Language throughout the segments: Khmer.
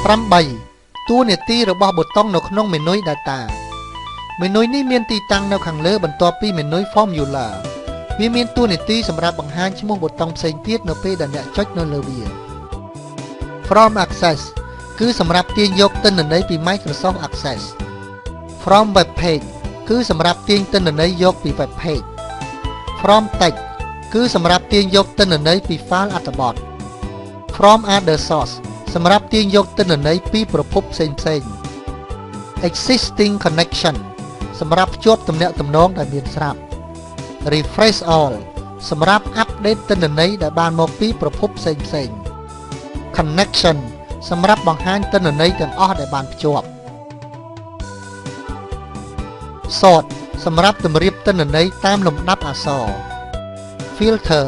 8. តួនាទីរបស់ប៊ូតុងនៅក្នុងមេនុយ Data មេនុយនេះមានទីតាំងនៅខាងលើបន្ទាប់ពីមេនុយ Formula វាមានតួនាទីសម្រាប់បង្ហាញឈ្មោះប៊ូតុងផ្សេងទៀតនៅពេលដែលអ្នកចុចនៅលើវា From Access គឺសម្រាប់ទាញយកទិន្នន័យពី Microsoft Access From Web Page គឺសម្រាប់ទាញទិន្នន័យយកពី Web Page From Text គឺសម្រាប់ទាញយកទិន្នន័យពី File អត្ថបទ From Other Source សម្រាប់ទាញយកទិន្នន័យពីប្រភពផ្សេងៗ Existing Connection សម្រាប់ភ្ជាប់ទំនាក់ទំនងដែលមានស្រាប់ Refresh All សម្រាប់អាប់ដេតទិន្នន័យដែលបានមកពីប្រភពផ្សេងៗ Connection សម្រាប់បង្ហាញទិន្នន័យទាំងអស់ដែលបានភ្ជាប់ Sort សម្រាប់តម្រៀបទិន្នន័យតាមលំដាប់អក្សរ Filter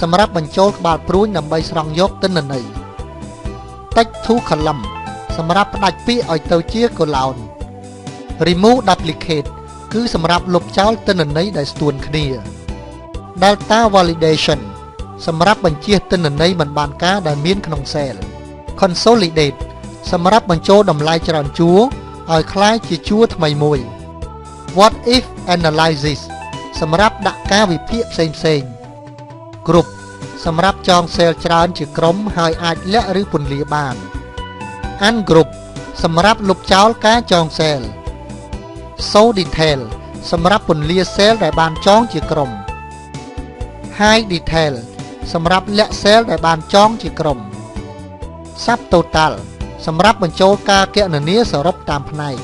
សម្រាប់បញ្ចូលក្បាលព្រួញដើម្បីស្រង់យកទិន្នន័យ Text to Column សម្រាប់ផ្ដាច់ពាក្យឲ្យទៅជា column Remove Duplicate គឺសម្រាប់លុបចោលទិន្នន័យដែលស្ទួនគ្នា Data Validation សម្រាប់បញ្ជៀសទិន្នន័យមិនបានការដែលមានក្នុង cell Consolidate សម្រាប់បញ្ចូលតម្លៃច្រើនជួរឲ្យคล้ายជាជួរថ្មីមួយ What if Analysis សម្រាប់ដាក់ការវិភាគផ្សេងៗ Group សម្រាប់ចង cell ច្រើនជាក្រុមហើយអាចលាក់ឬពន្លាបាន Ungroup សម្រាប់លុបចោលការចង cell Show Detail សម្រាប់ពន្លា cell ដែលបានចងជាក្រុម Hide Detail សម្រាប់លាក់ cell ដែលបានចងជាក្រុម Subtotal សម្រាប់បញ្ចូលការគណនាសរុបតាមផ្នែក